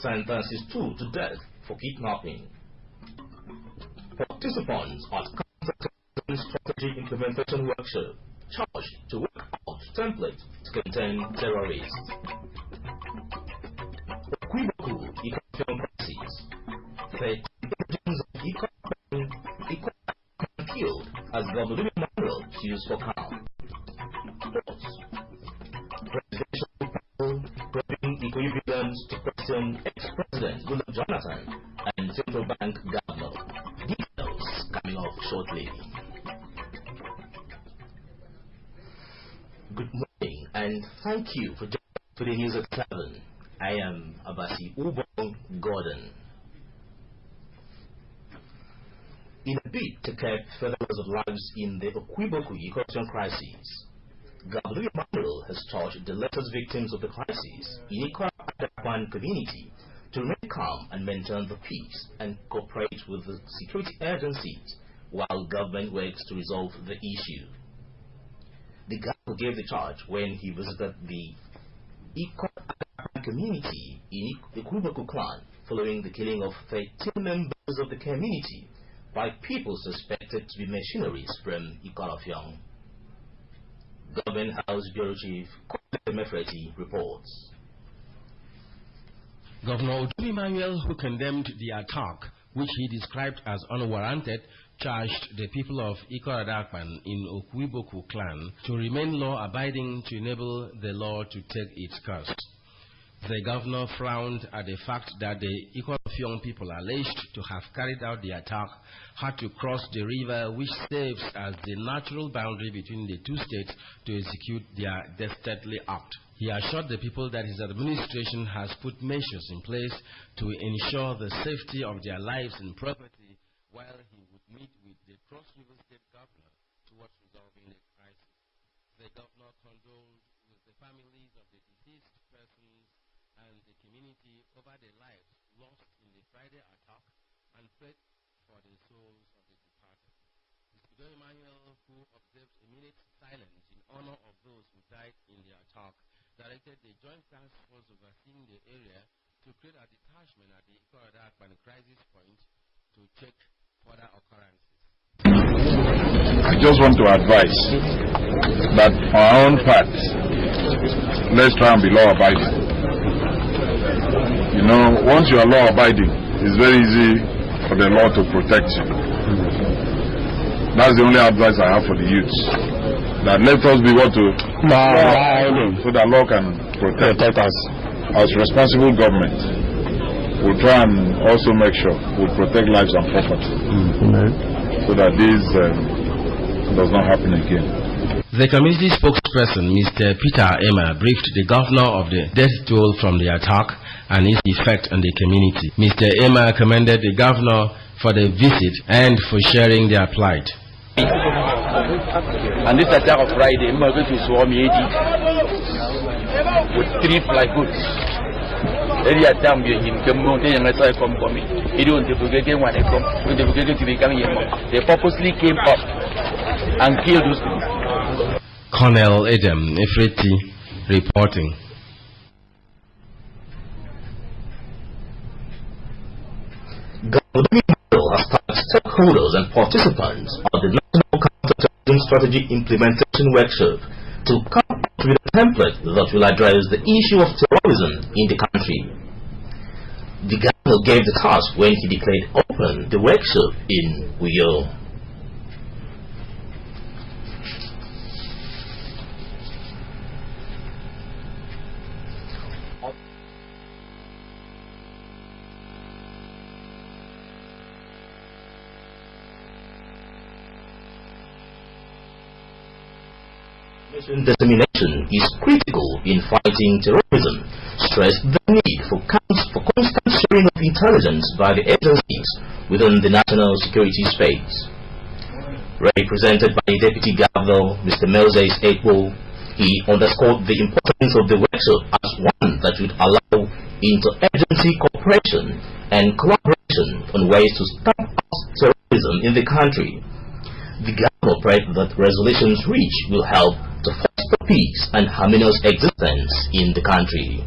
sentences 2 to death for kidnapping. Participants at Strategy Implementation Workshop charged to work out templates to contain terrorists. Equivocal economic crisis. 13 regions of economic killed as Governor Manuel used for calm. Presidential panel probing equivalence to question ex-president Goodluck Jonathan and central bank governor. Details coming up shortly. Good morning and thank you for joining today news at 7. I am Abasi Ubong Gordon. In a bid to curb further loss of lives in the Okwiboku corruption crisis, Governor Manuel has charged the latest victims of the crisis in Ikwa community to remain calm and maintain the peace and cooperate with the security agencies while government works to resolve the issue. The governor gave the charge when he visited the Ikwa community in Ikwiboku clan following the killing of 13 members of the community by people suspected to be mercenaries from Ikalafyang. Government House Bureau Chief Mefreti reports. Governor Emmanuel, who condemned the attack, which he described as unwarranted, charged the people of Ikoradakpan in Okwiboku clan to remain law-abiding to enable the law to take its course. The governor frowned at the fact that the Ikolafyong people alleged to have carried out the attack had to cross the river, which serves as the natural boundary between the two states, to execute their dastardly act. He assured the people that his administration has put measures in place to ensure the safety of their lives and property, while he would meet with the Cross River State Governor towards resolving the crisis. The governor condoled with the families of the deceased persons and the community over the lives lost in the Friday attack and prayed for the souls of the departed. Mr. Emmanuel, who observed a minute's silence in honor of those who died in the attack, directed the Joint Task Force overseeing the area to create a detachment at the Ikoradakpan crisis point to check further occurrences. I just want to advise that on our own part, let's try and be law-abiding. You know, once you are law-abiding, it's very easy for the law to protect you. That's the only advice I have for the youths. That let us be what to law-abiding, so that law can protect us. As responsible government, we'll try and also make sure we protect lives and property, so that this does not happen again. The community spokesperson, Mr. Peter Emma, briefed the governor of the death toll from the attack and its effect on the community. Mr. Emma commended the governor for the visit and for sharing their plight. And this attack of Friday, we are going to swarm with 3 fly goods. Every time we they purposely came up and killed those people. Colonel Adam Efreti reporting. Government has tasked stakeholders and participants of the National Counter-Terrorism Strategy Implementation Workshop to come up with a template that will address the issue of terrorism in the country. The governor gave the task when he declared open the workshop in Uyo. Determination is critical in fighting terrorism, stressed the need for constant sharing of intelligence by the agencies within the national security space. Represented by Deputy Governor Mr. Moses April, he underscored the importance of the workshop as one that would allow interagency cooperation and collaboration on ways to stamp out terrorism in the country. The governor prayed that resolutions reached will help to foster peace and harmonious existence in the country.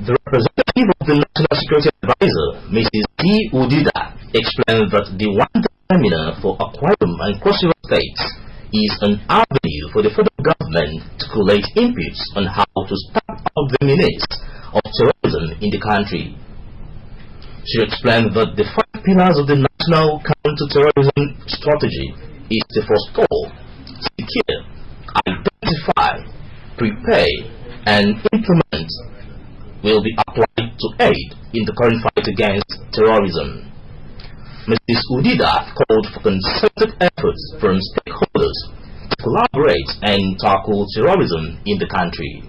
The representative of the National Security Advisor, Mrs. T. Udida, explained that the one terminal for Akwa Ibom and Cross River states is an avenue for the federal government to collate inputs on how to stamp out the menace of terrorism in the country. She explained that the 5 pillars of the National Counter-Terrorism Strategy is to forestall, secure, identify, prepare, and implement will be applied to aid in the current fight against terrorism. Mrs. Udida called for concerted efforts from stakeholders to collaborate and tackle terrorism in the country.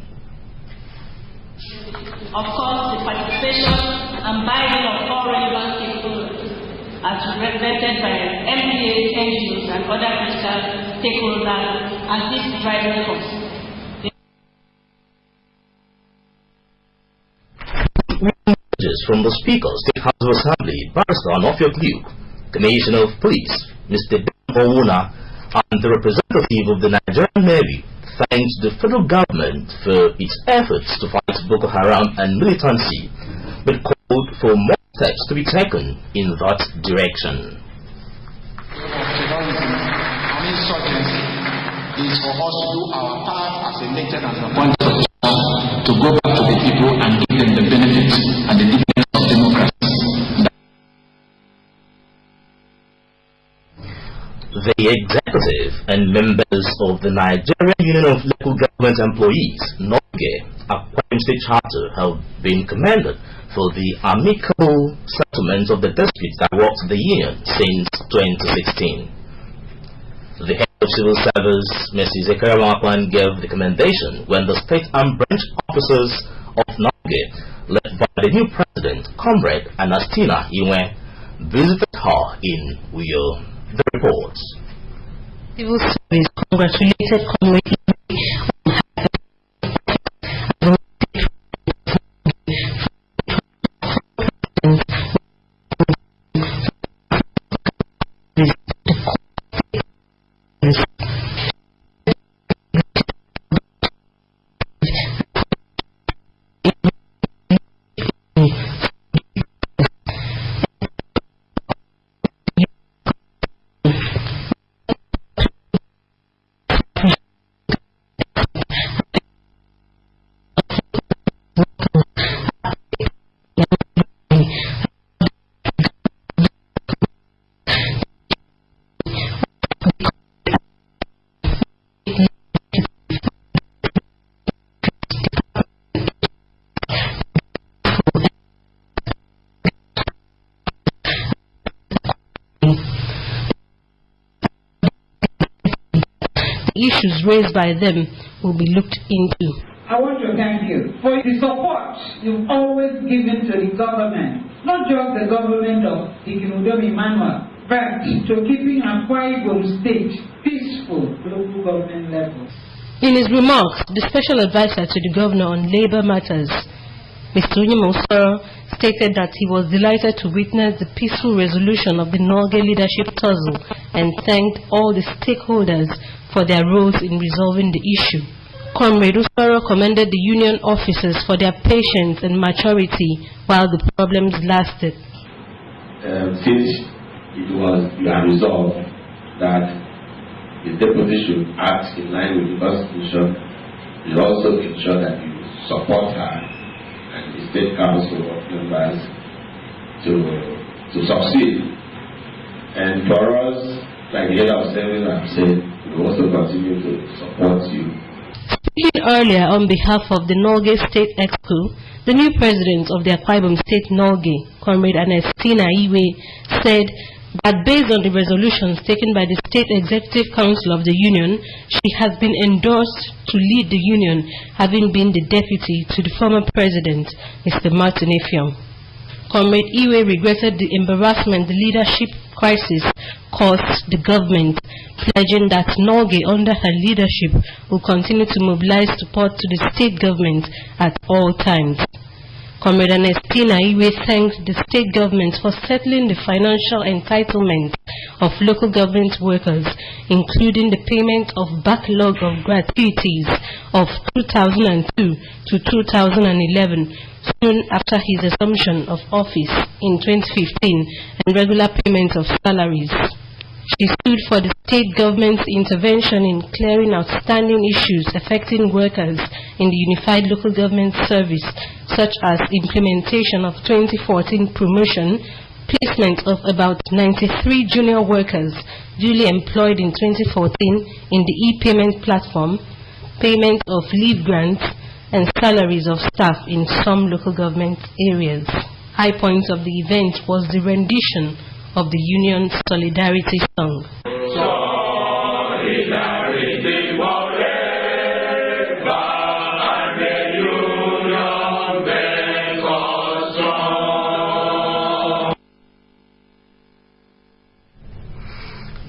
Of course, the participation and buy-in of all relevant stakeholders, as represented by MPAs, NGOs, and other critical stakeholders, as this driving force. From the Speaker, State House of Assembly, Barrister Onofio Luke, Commissioner of Police, Mr. Ben Owuna, and the representative of the Nigerian Navy thanked the federal government for its efforts to fight Boko Haram and militancy, but called for more steps to be taken in that direction. Terrorism and insurgency is for us to do our part as elected and appointed officials to go back to the people and give them the benefits and the dividends of democracy. The executive and members of the Nigerian Union of Local Government Employees, NOGE, Akwa Ibom State Charter, have been commended for the amicable settlement of the disputes that rocked the union since 2016. The head of civil service, Mrs. Ekaramakwan, gave the commendation when the state and branch officers of NOGE, led by the new president, Comrade Anastina Iwe, visited her in Uyo. The reports. Civil service congratulated Comrade issues raised by them will be looked into. I want to thank you for the support you've always given to the government, not just the government of Ikinudom Emmanuel, but to keeping Akwa Ibom State peaceful local government level. In his remarks, the special advisor to the governor on labor matters, Mr. Onyemosoro, stated that he was delighted to witness the peaceful resolution of the NOGE leadership tussle and thanked all the stakeholders for their roles in resolving the issue. Comrade Usoro commended the union officers for their patience and maturity while the problems lasted. Since you have resolved that the deputy should act in line with the Constitution, you also ensure that you support her and the State Council of members to succeed. And for us, like the head of service have said, we also continue to support you. Speaking earlier on behalf of the NOGE State Exco, the new president of the Akwa Ibom State NOGE, Comrade Anastina Iwe, said that based on the resolutions taken by the State Executive Council of the Union, she has been endorsed to lead the Union, having been the deputy to the former president, Mr. Martin Effiong. Comrade Iwe regretted the embarrassment the leadership crisis caused the government, pledging that NOGE under her leadership will continue to mobilize support to the state government at all times. Comrade Ernestina Iwe thanked the state government for settling the financial entitlement of local government workers, including the payment of backlog of gratuities of 2002 to 2011, soon after his assumption of office in 2015, and regular payment of salaries. She stood for the state government's intervention in clearing outstanding issues affecting workers in the Unified Local Government Service, such as implementation of 2014 promotion, placement of about 93 junior workers duly employed in 2014 in the e-payment platform, payment of leave grants, and salaries of staff in some local government areas. High points of the event was the rendition of the Union Solidarity Song. Solidarity forever, and the Union makes us strong.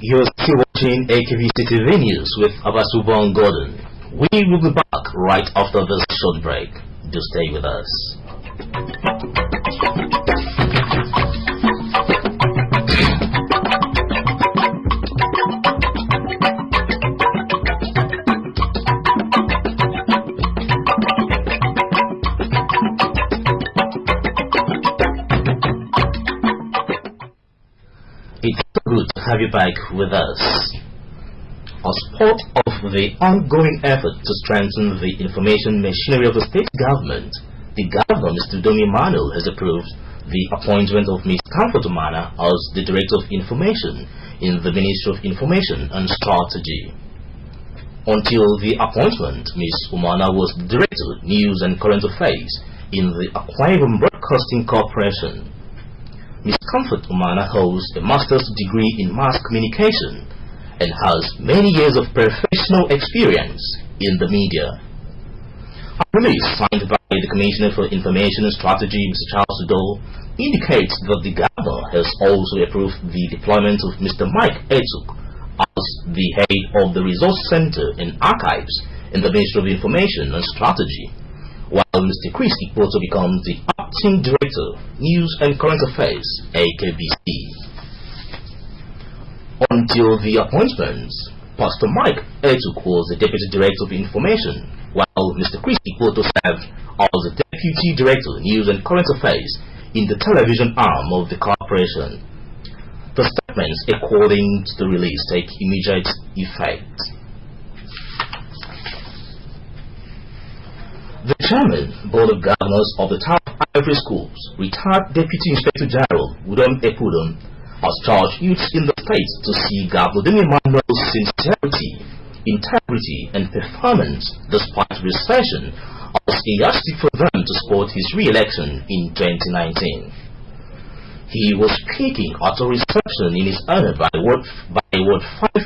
You're still watching AKBC TV News with Abasubon Gordon. We will be back right after this short break. Do stay with us. It's so good to have you back with us. As part of the ongoing effort to strengthen the information machinery of the state government, the Governor, Mr. Domi Manuel, has approved the appointment of Ms. Comfort Umana as the Director of Information in the Ministry of Information and Strategy. Until the appointment, Ms. Umana was the Director of News and Current Affairs in the Akwa Ibom Broadcasting Corporation. Ms. Comfort Umana holds a master's degree in mass communication and has many years of professional experience in the media. A release signed by the Commissioner for Information and Strategy, Mr. Charles Dole, indicates that the Governor has also approved the deployment of Mr. Mike Etuk as the head of the Resource Center and Archives in the Ministry of Information and Strategy, while Mr. Chris Ikpoto becomes the Acting Director, News and Current Affairs, AKBC. Until the appointments, Pastor Mike Etuk was the Deputy Director of Information, while Mr. Chris Ikpoto served as the Deputy Director, News and Current Affairs in the television arm of the corporation. The statements, according to the release, take immediate effect. The Chairman, Board of Governors of the Town of Ivory Schools, retired Deputy Inspector General Udom Epudom, has charged youths in the state to see Governor Domi Manuel's sincerity, integrity, and performance despite recession as a yardstick for them to support his re-election in 2019. He was speaking at a reception in his honor by Ward 5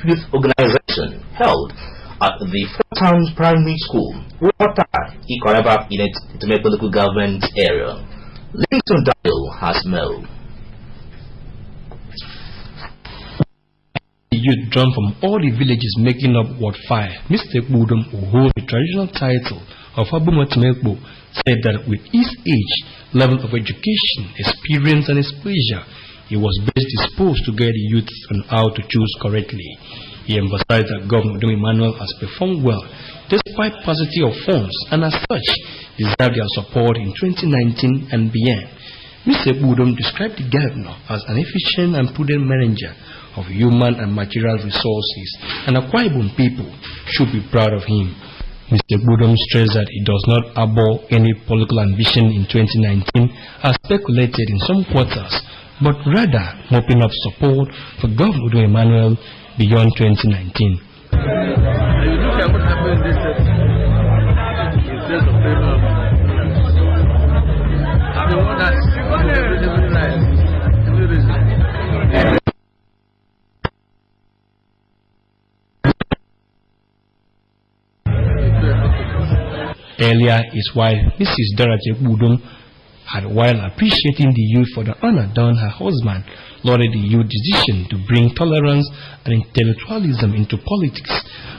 Youth Organization held at the Four Towns Primary School, Wata, Ikoraba, in its Temeko local government area. Livingston Daniel has more. The youth drawn from all the villages making up Ward 5, Mr. Budum, who holds the traditional title of Abuma Temeko, said that with his age, level of education, experience and exposure, he was best disposed to guide the youth on how to choose correctly. He emphasized that Governor Domi Manuel has performed well despite paucity of funds and as such deserved their support in 2019 and beyond. Mr. Budum described the governor as an efficient and prudent manager of human and material resources, and Akwa Ibom people should be proud of him. Mr. Budum stressed that he does not harbor any political ambition in 2019 as speculated in some quarters, but rather mopping up support for Governor Domi Manuel beyond 2019. You look at what happened in this state. Instead of favor, the one that's really nice. Earlier, his wife, Mrs. Dorothy Budum, had, while appreciating the youth for the honor done her husband, lauded the youth's decision to bring tolerance and intellectualism into politics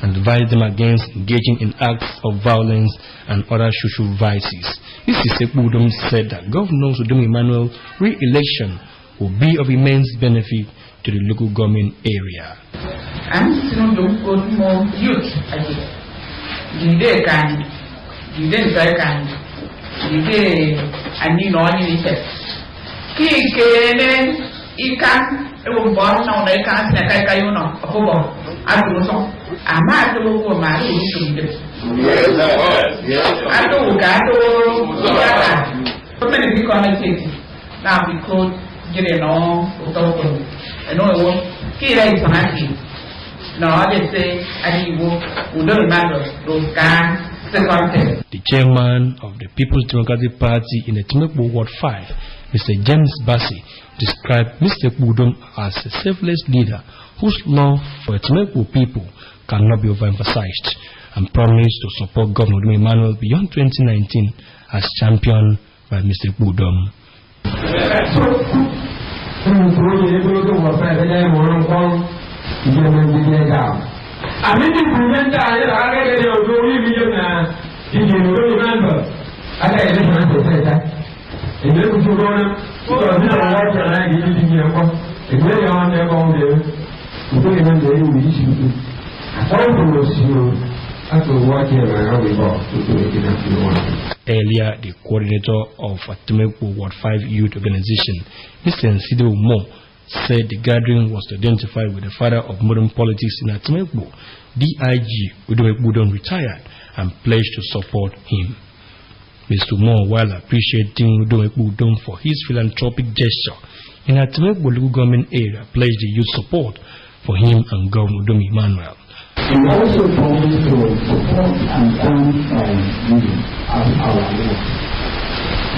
and advised them against engaging in acts of violence and other social vices. Mrs. Budum said that Governor Domi Manuel's re-election will be of immense benefit to to the local government area. And still don't go more youth again. The can, and you know, you can, it will born now, they can't say, you know, a football. I do so. I'm not the local man who is doing this. I do, so many people on the city. Now we could get it on, and no, it won't kill it for nothing. No, I just say, I think we don't remember those guys. The chairman of the People's Democratic Party in the Temekpo Ward 5, Mr. James Bassey, described Mr. Ekpudom as a selfless leader whose love for the Temekpo people cannot be overemphasized, and promised to support Governor Emmanuel beyond 2019 as championed by Mr. Ekpudom. Earlier, the coordinator of Temekpo Ward 5 Youth Organization, Mr. Nsido Mo, said the gathering was to identify with the father of modern politics in Temekpo, DIG Udom retired, and pledged to support him. Mr. Mo, while appreciating Udom for his philanthropic gesture in Temekpo local government area, pledged the youth support for him and Governor Emmanuel. We also promise to support and stand by you as our work.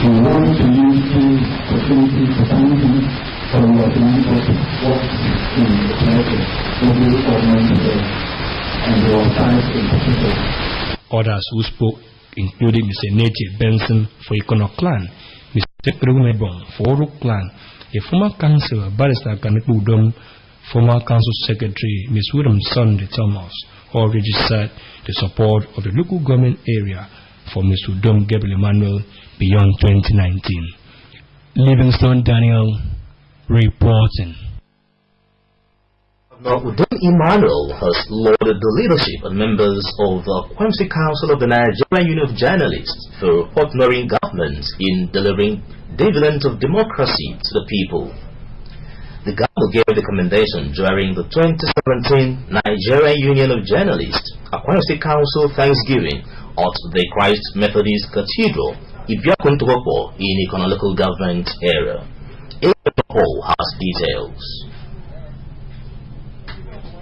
We want to use this opportunity to thank you for your tremendous work in the local government and your science in particular. Others who spoke included Mr. Native Benson for Ikono Clan, Mr. Krugmebon for Oro Clan, a former councillor, Barrister Kanekpudom, former council secretary, Ms. Williamson Thomas, all registered the support of the local government area for Mr. Udom Gabriel Emmanuel beyond 2019. Livingstone Daniel reporting. Now, Udom Emmanuel has lauded the leadership and members of the Quemsi Council of the Nigerian Union of Journalists for partnering governments in delivering dividends of democracy to the people. The government gave the commendation during the 2017 Nigerian Union of Journalists Quemsi Council Thanksgiving at the Christ Methodist Cathedral, Ibiakuntopo, in Ikono local government area. Paul has details.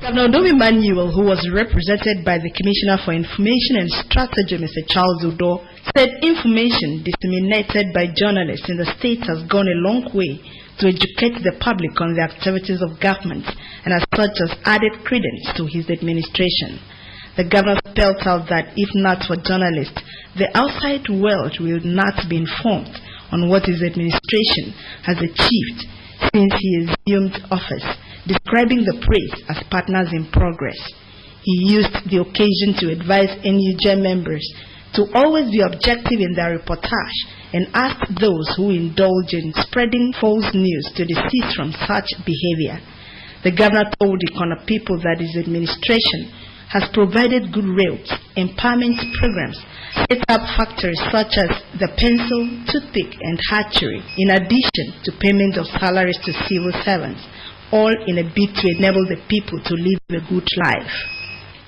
Governor Udom Emmanuel, who was represented by the Commissioner for Information and Strategy, Mr. Charles Udo, said information disseminated by journalists in the state has gone a long way to educate the public on the activities of government, and as such has added credence to his administration. The governor spelled out that if not for journalists, the outside world will not be informed on what his administration has achieved since he assumed office, describing the praise as partners in progress. He used the occasion to advise NUJ members to always be objective in their reportage and asked those who indulge in spreading false news to desist from such behavior. The governor told the Ikono people that his administration has provided good roads, empowerment programs, set up factories such as the pencil, toothpick and hatchery, in addition to payment of salaries to civil servants, all in a bid to enable the people to live a good life.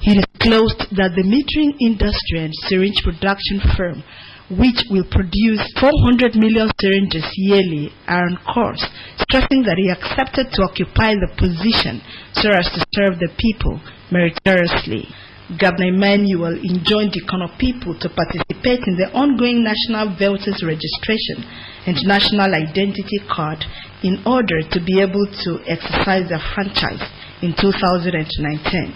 He disclosed that the metering industry and syringe production firm, which will produce 400 million syringes yearly, are on course, stressing that he accepted to occupy the position so as to serve the people meritoriously. Governor Emmanuel enjoined the Ikono people to participate in the ongoing national voters registration and national identity card in order to be able to exercise their franchise in 2019.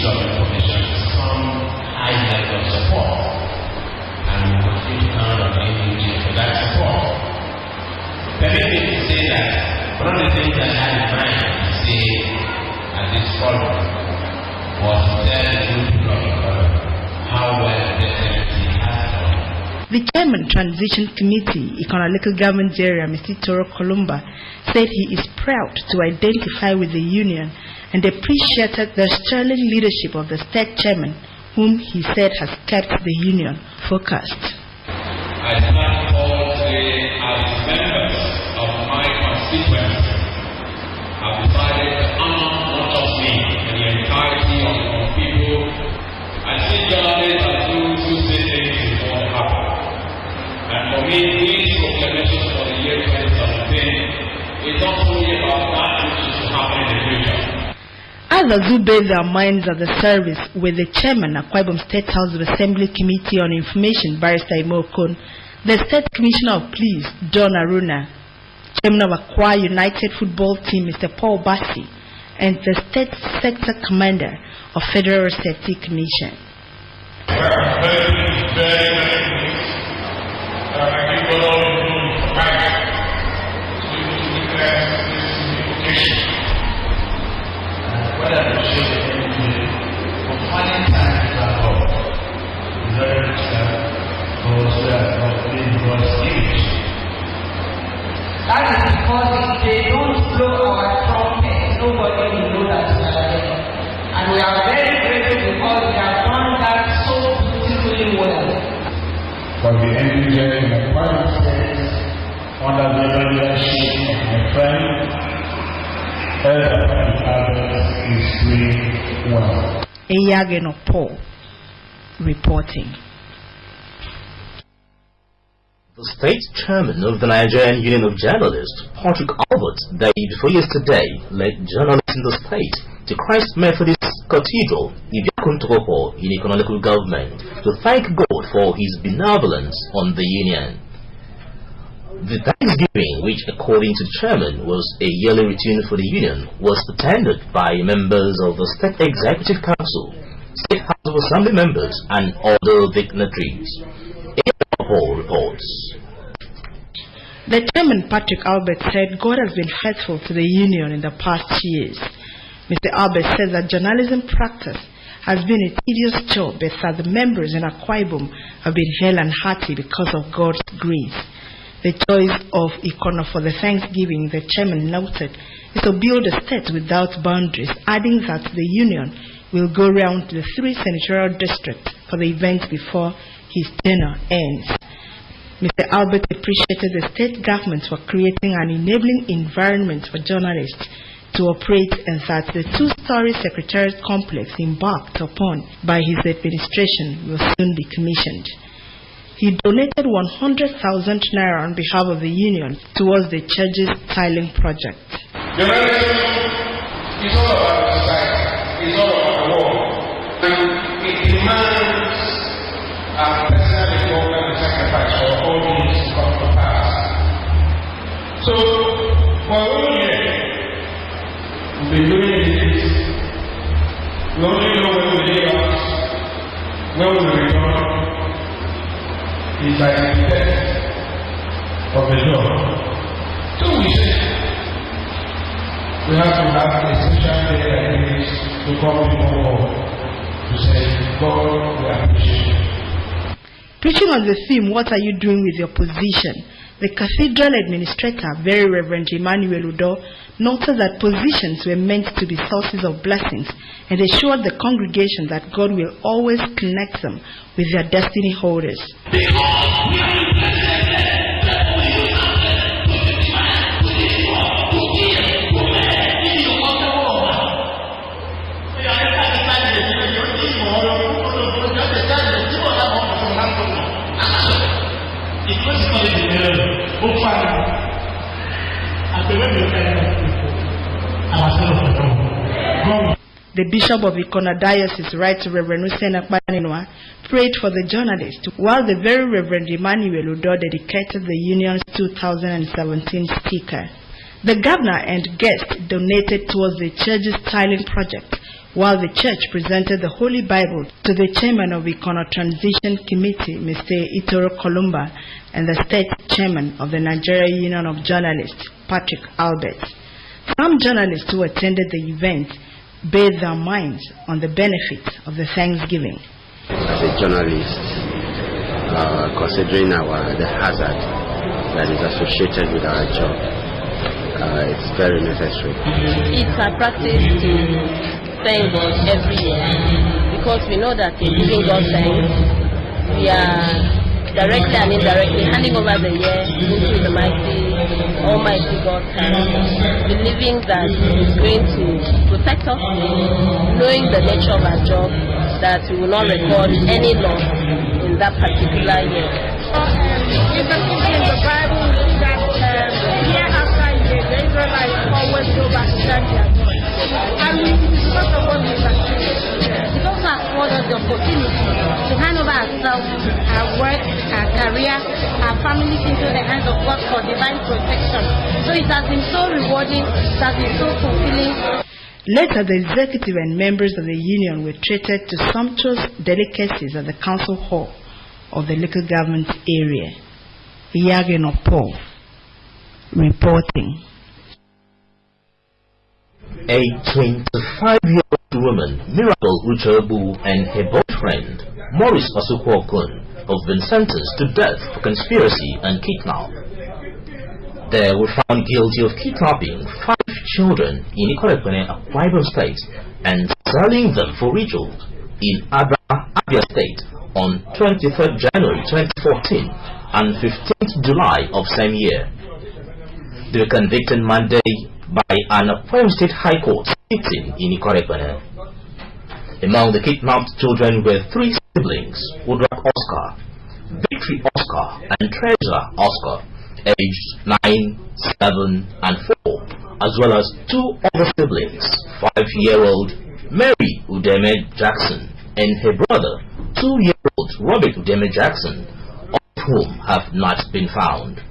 Information, some high level of support, and we continue to count on NUJ for that support. Permit me to say that one of the things that I had in mind to say at this forum was to tell the good people of how well the NUJ has done The chairman Transition Committee, Ikona Local Government Area, Mr. Itoro Kolumba, said he is proud to identify with the union and appreciated the sterling leadership of the state chairman, whom he said has kept the union focused. I stand all today as members of my constituency have decided to honor not just me and the entirety of our people. I see journalists as those who say things before they happen. And for me, these proclamations for the year 2017 is not only about that which is to happen in the future. Others who bathed their minds at the service were the chairman of Akwa Ibom State House of Assembly Committee on Information, Barrister Imokon, the State Commissioner of Police, John Aruna, Chairman of Akwa United Football Team, Mr. Paul Bassi, and the State Sector Commander of Federal Safety Commission. What I appreciate for finding time to talk about very those who are not in God's image. That is because if they don't blow our trumpet, nobody will know that we are there. And we are very grateful because we have done that so beautifully well. For the individual in the private space, under the leadership of my friend, Eyageno Paul reporting. The state chairman of the Nigerian Union of Journalists, Patrick Albert, day before yesterday, led journalists in the state to Christ Methodist Cathedral, Ibiakuntopo, in economical government, to thank God for his benevolence on the union. The Thanksgiving, which according to the chairman was a yearly routine for the union, was attended by members of the State Executive Council, State House of Assembly members, and other dignitaries. Paul reports. The chairman, Patrick Albert, said God has been faithful to the union in the past years. Mr. Albert says that journalism practice has been a tedious job, but that the members in Akwa Ibom have been hale and hearty because of God's grace. The choice of Ikona for the Thanksgiving, the chairman noted, is to build a state without boundaries, adding that the union will go round to the 3 senatorial districts for the event before his tenure ends. Mr. Albert appreciated the state government for creating an enabling environment for journalists to operate, and that the 2-story secretariat complex embarked upon by his administration will soon be commissioned. He donated 100,000 naira on behalf of the union towards the church's tiling project. Journalism is all about the society, it's all about the world, and it demands a personal involvement and sacrifice for all these to come to pass. So, for a whole year, we've been doing this. We only know when we leave us, when we return. Is like the death of the Lord. So we say we have to have a special day like this to come before to say, God, we appreciate you. Preaching on the theme, what are you doing with your position? The cathedral administrator, Very Reverend Emmanuel Udo, noted that positions were meant to be sources of blessings and assured the congregation that God will always connect them with their destiny holders. The Bishop of Ikona Diocese, Right Reverend Hussein Akbaninwa, prayed for the journalists, while the Very Reverend Emmanuel Udo dedicated the union's 2017 sticker. The governor and guests donated towards the church's tiling project, while the church presented the Holy Bible to the chairman of Ikona Transition Committee, Mr. Itoro Kolumba, and the state chairman of the Nigerian Union of Journalists, Patrick Albert. Some journalists who attended the event bathed their minds on the benefits of the Thanksgiving. As a journalist, considering the hazard that is associated with our job. It's very necessary. It's a practice to thank God every year, because we know that in giving God thanks, we are directly and indirectly handing over the year into the Almighty God's hands, believing that He's going to protect us, knowing the nature of our job, that we will not record any loss in that particular year. In the Bible, that year after year, the Israelites always go back to that year. And it is not the one we it also affords us the opportunity to hand over ourselves, our work, our career, our families into the hands of God for divine protection. So it has been so rewarding, it has been so fulfilling. Later, the executive and members of the union were treated to sumptuous delicacies at the council hall of the local government area. Yagin of Paul reporting. A 25-year-old woman, Miracle Uchebu, and her boyfriend, Maurice Asukwokun, have been sentenced to death for conspiracy and kidnap. They were found guilty of kidnapping 5 children in Ikorekone, Akwa Ibom State, and selling them for rituals in Abia State on 23rd January 2014 and 15th July of same year. They were convicted Monday by an Akwa Ibom State High Court sitting in Ikorekone. Among the kidnapped children were 3 siblings, Udrak Oscar, Victory Oscar, and Treasure Oscar, aged 9, 7, and 4, as well as 2 other siblings, 5-year-old Mary Udeme Jackson and her brother, 2-year-old Robert Udeme Jackson, all of whom have not been found.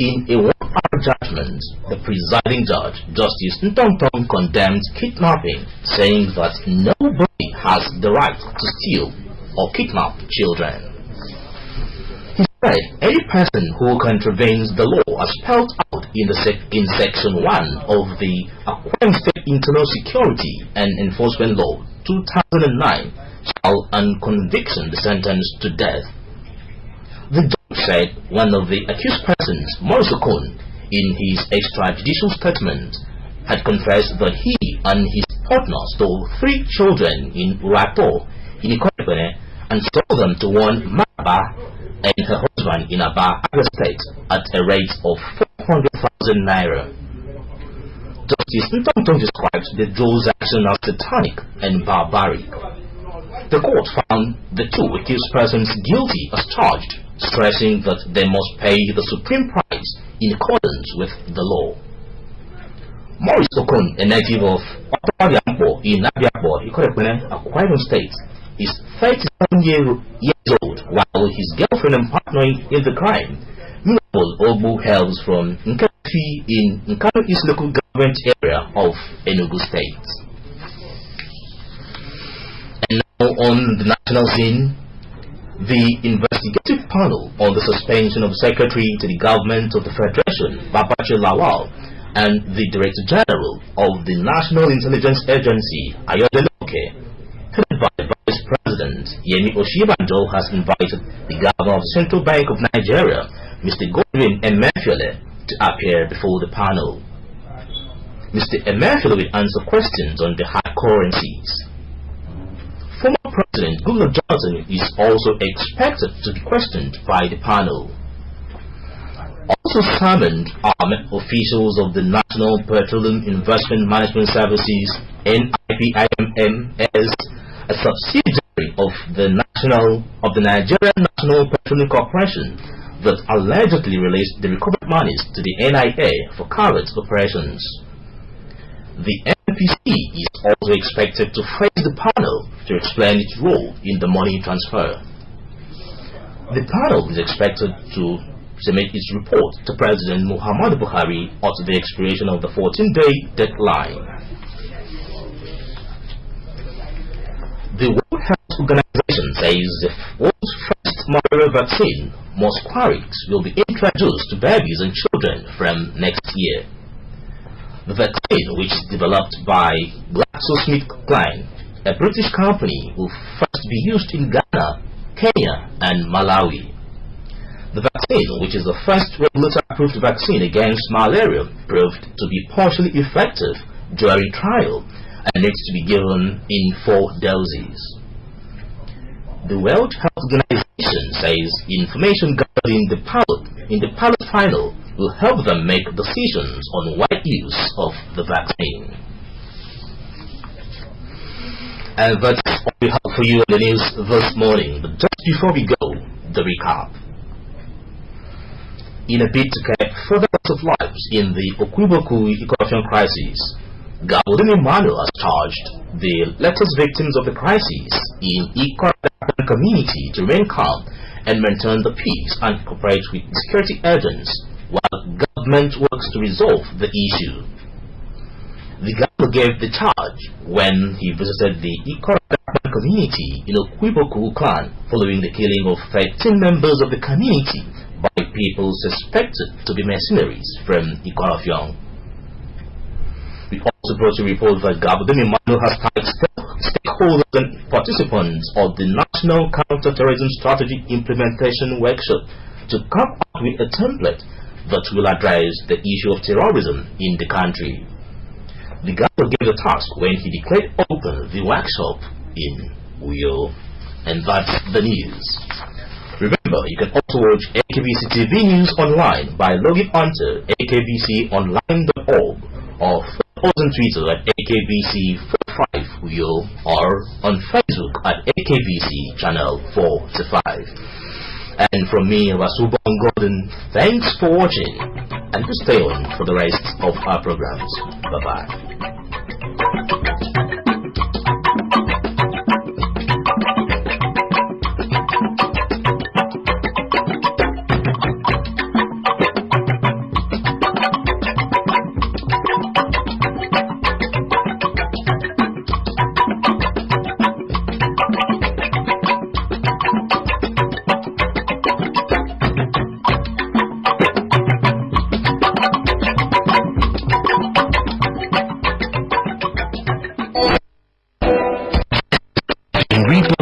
In a 1-hour judgment, the presiding judge, Justice Ntongtong, condemned kidnapping, saying that nobody has the right to steal or kidnap children. He said any person who contravenes the law as spelled out in Section 1 of the Akwa Ibom State Internal Security and Enforcement Law 2009 shall on conviction be sentenced to death. The judge said one of the accused persons, Maurice Okun, in his extrajudicial statement, had confessed that he and his partner stole 3 children in Urato, in Ikorekone, and sold them to one Maba and her husband in Aba State at a rate of 400,000 naira. Justice Ntongtong described the duo's action as satanic and barbaric. The court found the 2 accused persons guilty as charged, stressing that they must pay the supreme price in accordance with the law. Maurice Okun, a native of Opariampo in Abiabo, Ikorekone, Akwa Ibom State, is 37 years old, while his girlfriend and partner in the crime, Miracle Ogbu, hails from Nkefi in Nkanu East local government area of Enugu State. And now on the national scene, the investigative panel on the suspension of Secretary to the Government of the Federation, Babache Lawal, and the Director General of the National Intelligence Agency, Ayodele Oke, headed by Vice President Yemi Oshibanjo, has invited the Governor of the Central Bank of Nigeria, Mr. Godwin Emefiele, to appear before the panel. Mr. Emefiele will answer questions on the hard currencies. Former President Goodluck Jonathan is also expected to be questioned by the panel. Also summoned are officials of the National Petroleum Investment Management Services, NIPIMM, as a subsidiary of the Nigerian National Petroleum Corporation that allegedly released the recovered monies to the NIA for covert operations. The NPC is also expected to face the panel to explain its role in the money transfer. The panel is expected to submit its report to President Muhammadu Buhari at the expiration of the 14-day deadline. The World Health Organization says the world's first malaria vaccine, Mosquirix, will be introduced to babies and children from next year. The vaccine, which is developed by GlaxoSmithKline, a British company, will first be used in Ghana, Kenya, and Malawi. The vaccine, which is the first regulatory-approved vaccine against malaria, proved to be partially effective during trial and needs to be given in 4 doses. The World Health Organization says information gathered in the pilot final will help them make decisions on wide use of the vaccine. And that's all we have for you in the news this morning. But just before we go, the recap. In a bid to curb further loss of lives in the Okwiboku corruption crisis, Gabodin Emmanuel has charged the latest victims of the crisis in Ikorodu community to remain calm and maintain the peace and cooperate with security agents while government works to resolve the issue. The governor gave the charge when he visited the Ikorodu community in Okwiboku clan following the killing of 13 members of the community by people suspected to be mercenaries from Ikorodu. We also brought a report that Gabodin Emmanuel has tasked stakeholders and participants of the National Counter-Terrorism Strategy Implementation Workshop to come up with a template that will address the issue of terrorism in the country. The governor gave the task when he declared open the workshop in Uyo. And that's the news. Remember, you can also watch AKBC TV News online by logging on to akbconline.org or follow us on Twitter at AKBC25 or on Facebook at AKBC Channel 45. And from me, Rasuban Gordon, thanks for watching and to stay on for the rest of our programs. Bye-bye. Report